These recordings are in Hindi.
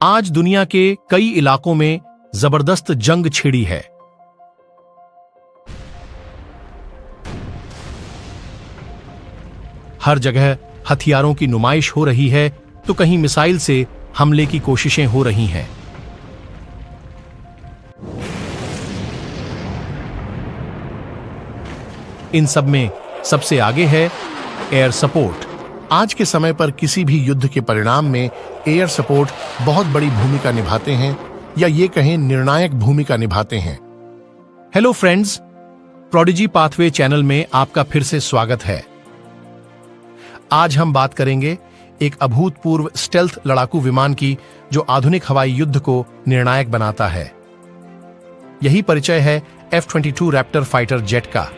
आज दुनिया के कई इलाकों में जबरदस्त जंग छिड़ी है। हर जगह हथियारों की नुमाइश हो रही है तो कहीं मिसाइल से हमले की कोशिशें हो रही हैं। इन सब में सबसे आगे है एयर सपोर्ट। आज के समय पर किसी भी युद्ध के परिणाम में एयर सपोर्ट बहुत बड़ी भूमिका निभाते हैं, या ये कहें निर्णायक भूमिका निभाते हैं। Hello friends, prodigy pathway channel में आपका फिर से स्वागत है। आज हम बात करेंगे एक अभूतपूर्व स्टेल्थ लड़ाकू विमान की, जो आधुनिक हवाई युद्ध को निर्णायक बनाता है। यही परिचय है F-22 रैप्टर फाइटर जेट का।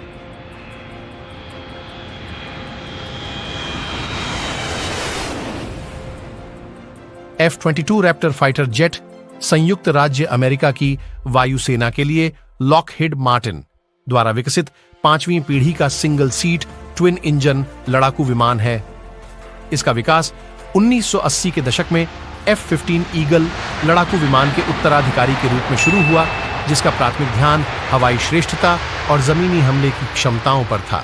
F-22 रैप्टर फाइटर जेट संयुक्त राज्य अमेरिका की वायुसेना के लिए लॉकहीड मार्टिन द्वारा विकसित 5वीं पीढ़ी का सिंगल सीट ट्विन इंजन लड़ाकू विमान है। इसका विकास 1980 के दशक में F-15 ईगल लड़ाकू विमान के उत्तराधिकारी के रूप में शुरू हुआ, जिसका प्राथमिक ध्यान हवाई श्रेष्ठता और जमीनी हमले की क्षमताओं पर था।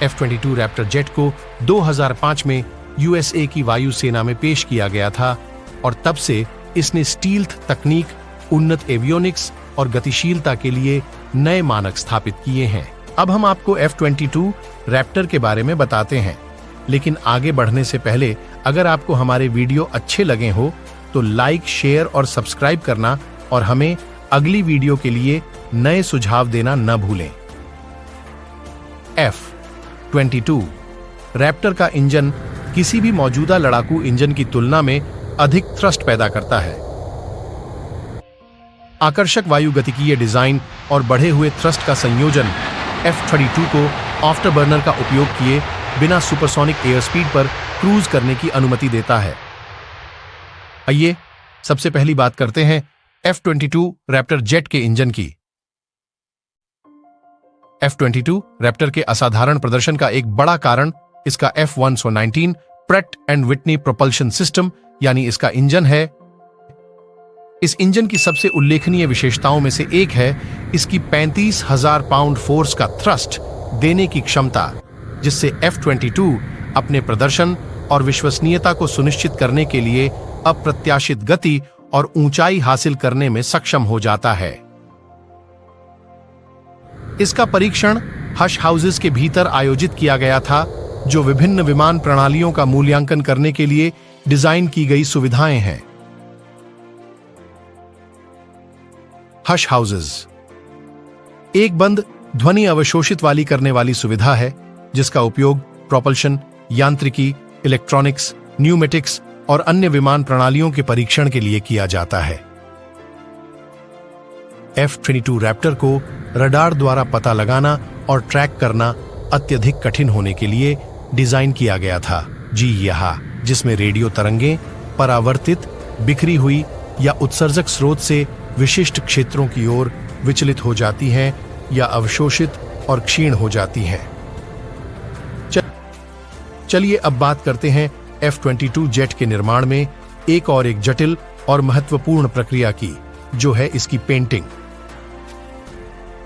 F-22 रैप्टर जेट को 2005 में USA की वायुसेना में पेश किया गया था और तब से इसने स्टील्थ तकनीक, उन्नत एवियोनिक्स और गतिशीलता के लिए नए मानक स्थापित किए हैं। अब हम आपको F-22 रैप्टर के बारे में बताते हैं, लेकिन आगे बढ़ने से पहले अगर आपको हमारे वीडियो अच्छे लगे हो तो लाइक, शेयर और सब्सक्राइब करना और हमें अगली वीडियो के लिए नए सुझाव देना न भूलें। F-22 रैप्टर का इंजन किसी भी मौजूदा लड़ाकू इंजन की तुलना में अधिक थ्रस्ट पैदा करता है। आकर्षक वायुगतिकीय डिजाइन और बढ़े हुए थ्रस्ट का संयोजन F-22 को आफ्टरबर्नर का उपयोग किए बिना सुपरसोनिक एयर स्पीड पर क्रूज करने की अनुमति देता है। आइए सबसे पहली बात करते हैं F-22 रैप्टर जेट के इंजन की। F-22 रैप्टर के असाधारण प्रदर्शन का एक बड़ा कारण इसका F-119 Pratt and Whitney propulsion system यानी इसका इंजन है। इस इंजन की सबसे उल्लेखनीय विशेषताओं में से एक है इसकी 35,000 पाउंड फोर्स का थ्रस्ट देने की क्षमता, जिससे F-22 अपने प्रदर्शन और विश्वसनीयता को सुनिश्चित करने के लिए अप्रत्याशित गति और ऊंचाई हासिल करने में सक्षम हो जाता है। इसका परीक्षण हश हाउसेस के भीतर आयोजित किया गया था, जो विभिन्न विमान प्रणालियों का मूल्यांकन करने के लिए डिजाइन की गई सुविधाएं हैं। हश हाउसेस एक बंद ध्वनि अवशोषित वाली करने वाली सुविधा है, जिसका उपयोग प्रोपल्शन, यांत्रिकी, इलेक्ट्रॉनिक्स, न्यूमेटिक्स और अन्य विमान प्रणालियों के परीक्षण के लिए किया जाता है। F-22 रैप्टर को रडार द्वारा पता लगाना और ट्रैक करना अत्यधिक कठिन होने के लिए डिजाइन किया गया था। जिसमें रेडियो तरंगें परावर्तित, बिखरी हुई या उत्सर्जक स्रोत से विशिष्ट क्षेत्रों की ओर विचलित हो जाती हैं या अवशोषित और क्षीण हो जाती हैं। चलिए अब बात करते हैं F-22 जेट के निर्माण में एक जटिल और महत्वपूर्ण प्रक्रिया की, जो है इसकी पेंटिंग।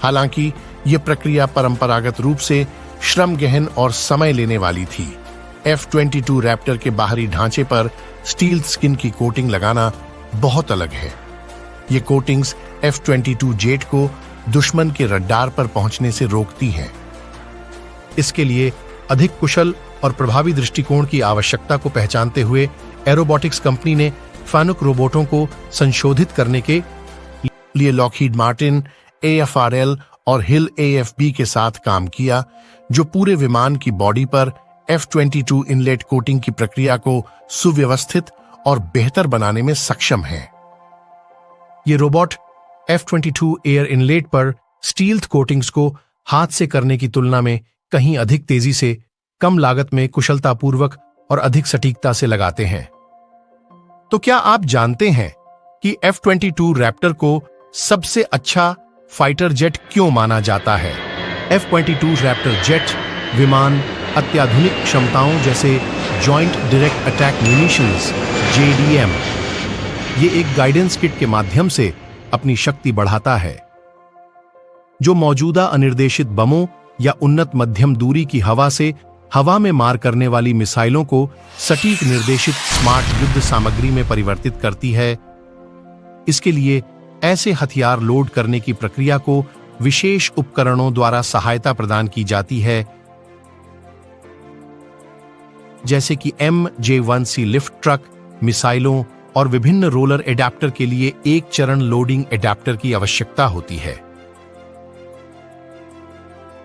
हालांकि यह प्रक्रिया परंपरागत रूप से श्रम गहन और समय लेने वाली थी। F-22 रैप्टर के बाहरी ढांचे पर स्टील स्किन की कोटिंग लगाना बहुत अलग है। ये कोटिंग्स F-22 जेट को दुश्मन के रडार पर पहुंचने से रोकती हैं। इसके लिए अधिक कुशल और प्रभावी दृष्टिकोण की आवश्यकता को पहचानते हुए एरोबॉटिक्स कंपनी ने फानुक रोबोटों को संशोधित करने के लिए लॉकहीड मार्टिन, AFRL और हिल AFB के साथ काम किया, जो पूरे विमान की बॉडी पर F-22 इनलेट कोटिंग की प्रक्रिया को सुव्यवस्थित और बेहतर बनाने में सक्षम है। ये रोबोट F-22 एयर इनलेट पर स्टील्थ कोटिंग्स को हाथ से करने की तुलना में कहीं अधिक तेजी से, कम लागत में कुशलतापूर्वक और अधिक सटीकता से लगाते हैं। तो क्या आप जानते हैं कि F-22 रैप्टर को सबसे अच्छा फाइटर जेट क्यों माना जाता है? F-22 रैप्टर जेट विमान अत्याधुनिक क्षमताओं जैसे joint direct attack munitions (JDM), ये एक गाइडेंस किट के माध्यम से अपनी शक्ति बढ़ाता है, जो मौजूदा अनिर्देशित बमों या उन्नत मध्यम दूरी की हवा में मार करने वाली मिसाइलों को सटीक निर्देशित स्मार्ट युद्ध सामग्री में परिवर्तित करती है। इसके लिए ऐसे हथियार लोड करने की प्रक्रिया को विशेष उपकरणों द्वारा सहायता प्रदान की जाती है, जैसे कि MJ-1C लिफ्ट ट्रक, मिसाइलों और विभिन्न रोलर एडाप्टर के लिए एक चरण लोडिंग एडाप्टर की आवश्यकता होती है।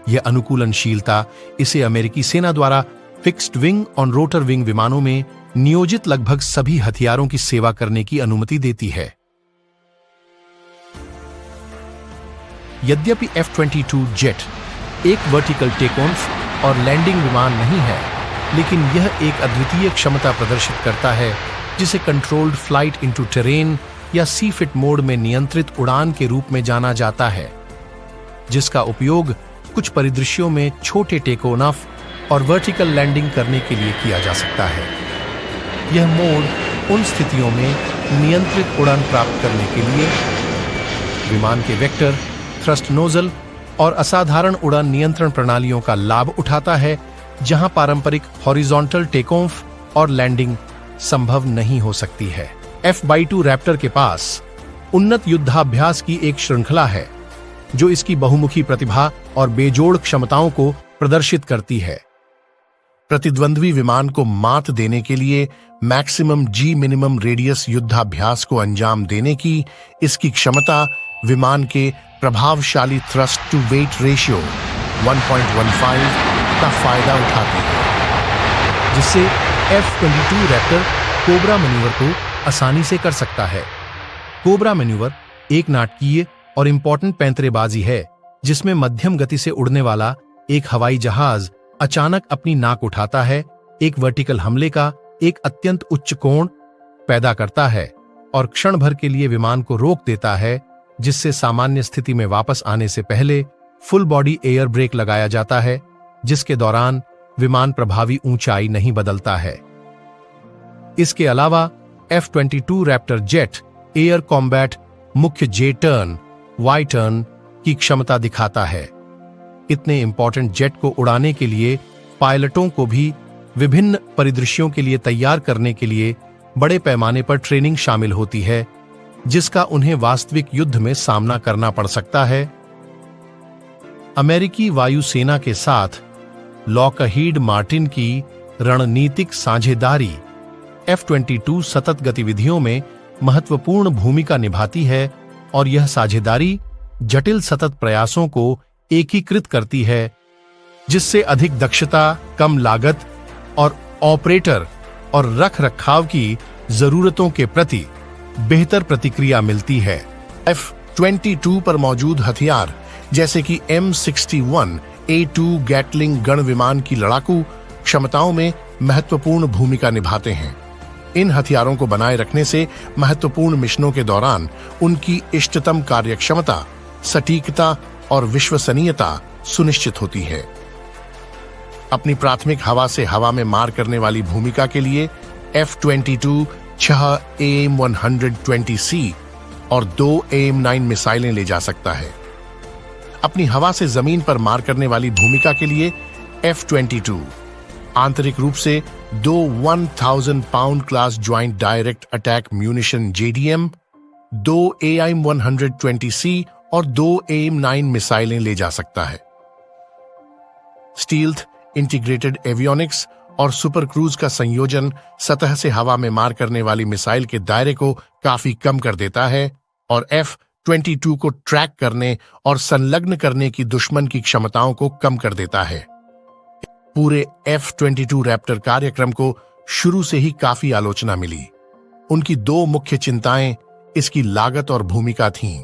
यह अनुकूलनशीलता इसे अमेरिकी सेना द्वारा फिक्स्ड विंग और रोटर विंग विमानों में नियोजित लगभग सभी हथियारों की सेवा करने की अनुमति देती है। यद्यपि F-22 जेट एक वर्टिकल टेक ऑफ और लैंडिंग विमान नहीं है, लेकिन यह एक अद्वितीय क्षमता प्रदर्शित करता है जिसे कंट्रोल्ड फ्लाइट इनटू टेरेन या सी फिट मोड में नियंत्रित उड़ान के रूप में जाना जाता है, जिसका उपयोग कुछ परिदृश्यों में छोटे टेक ऑफ और वर्टिकल लैंडिंग करने के लिए किया जा सकता है। यह मोड उन स्थितियों में नियंत्रित उड़ान प्राप्त करने के लिए विमान के वेक्टर, थ्रस्ट नोजल और असाधारण उड़ान नियंत्रण प्रणालियों का लाभ उठाता है, जहां पारंपरिक हॉरिजॉन्टल टेक ऑफ और लैंडिंग संभव नहीं हो सकती है। F-22 रैप्टर के पास उन्नत युद्धाभ्यास की एक श्रृंखला है, जो इसकी बहुमुखी प्रतिभा और बेजोड़ क्षमताओं को प्रदर्शित करती है। प्रतिद्वंद्वी विमान को मात देने के लिए मैक्सिमम G मिनिमम रेडियस युद्धाभ्यास को अंजाम देने की इसकी क्षमता विमान के प्रभावशाली थ्रस्ट टू वेट रेशियो 1.15 का फायदा उठाती है, जिससे F-22 रैप्टर कोबरा मैन्यूवर को आसानी से कर सकता है। कोबरा मैन्यूवर एक नाटकीय और इंपॉर्टेंट पैंतरेबाजी है, जिसमें मध्यम गति से उड़ने वाला एक हवाई जहाज अचानक अपनी नाक उठाता है, एक वर्टिकल हमले का एक अत्यंत उच्च कोण पैदा करता है और क्षण भर के लिए विमान को रोक देता है, जिससे सामान्य स्थिति में वापस आने से पहले फुल बॉडी एयर ब्रेक लगाया जाता है, जिसके दौरान विमान प्रभावी ऊंचाई नहीं बदलता है। इसके अलावा F-22 Raptor jet air combat मुख्य जे टर्न, वाई टर्न की क्षमता दिखाता है। इतने इंपॉर्टेंट जेट को उड़ाने के लिए पायलटों को भी विभिन्न परिदृश्यों के लिए तैयार करने के लिए बड़े पैमाने पर ट्रेनिंग शामिल होती है, जिसका उन्हें वास्तविक युद्ध में सामना करना पड़ सकता है। अमेरिकी वायुसेना के साथ लॉकहीड मार्टिन की रणनीतिक साझेदारी F-22 सतत गतिविधियों में महत्वपूर्ण भूमिका निभाती है और यह साझेदारी जटिल सतत प्रयासों को एकीकृत करती है, जिससे अधिक दक्षता, कम लागत और ऑपरेटर और रखरखाव की जरूरतों के प्रति बेहतर प्रतिक्रिया मिलती है। F-22 पर मौजूद हथियार जैसे कि M61A2 गैटलिंग गण विमान की लड़ाकू क्षमताओं में महत्वपूर्ण भूमिका निभाते हैं। इन हथियारों को बनाए रखने से महत्वपूर्ण मिशनों के दौरान उनकी इष्टतम कार्यक्षमता, सटीकता और विश्वसनीयता सुनिश्चित होती है। अपनी प्राथमिक हवा से हवा में मार करने वाली भूमिका के लिए F-22 6 AIM-120C और 2 AIM-9 मिसाइलें ले जा सकता है। अपनी हवा से जमीन पर मार करने वाली भूमिका के लिए F-22 आंतरिक रूप से 2 1000 pound class joint direct attack munition JDM, 2 AIM-120C और 2 AIM-9 मिसाइलें ले जा सकता है। स्टील्थ, इंटीग्रेटेड एवियोनिक्स और सुपर क्रूज का संयोजन सतह से हवा में मार करने वाली मिसाइल के दायरे को काफी कम कर देता है और F-22 को ट्रैक करने और संलग्न करने की दुश्मन की क्षमताओं को कम कर देता है। पूरे F-22 रैप्टर कार्यक्रम को शुरू से ही काफी आलोचना मिली। उनकी दो मुख्य चिंताएं इसकी लागत और भूमिका थीं।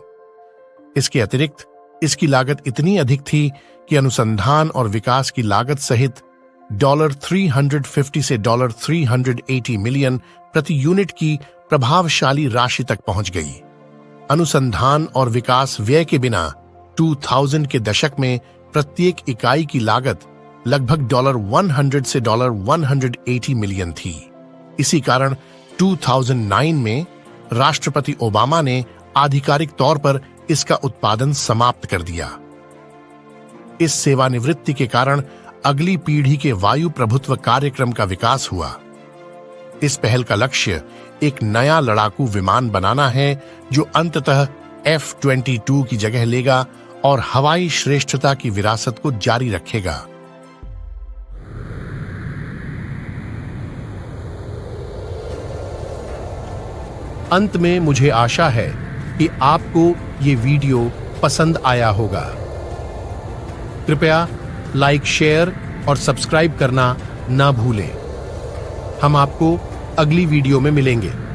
इसके अतिरिक्त इसकी लागत इतनी अधिक थी कि अनुसंधान और विकास की लागत सहित $350 से $380 मिलियन प्रति यूनिट की प्रभावशाली राशि तक पहुंच गई। अनुसंधान और विकास व्यय के बिना 2000 के दशक में प्रत्येक इकाई की लागत लगभग $100 से $180 मिलियन थी। इसी कारण 2009 में राष्ट्रपति ओबामा ने आधिकारिक तौर पर इसका उत्पादन समाप्त कर दिया। इस सेवानिवृत्ति के कारण अगली पीढ़ी के वायु प्रभुत्व कार्यक्रम का विकास हुआ। इस पहल का लक्ष्य एक नया लड़ाकू विमान बनाना है जो अंततः F-22 की जगह लेगा और हवाई श्रेष्ठता की विरासत को जारी रखेगा। अंत में मुझे आशा है कि आपको ये वीडियो पसंद आया होगा। कृपया लाइक, शेयर और सब्सक्राइब करना ना भूलें। हम आपको अगली वीडियो में मिलेंगे।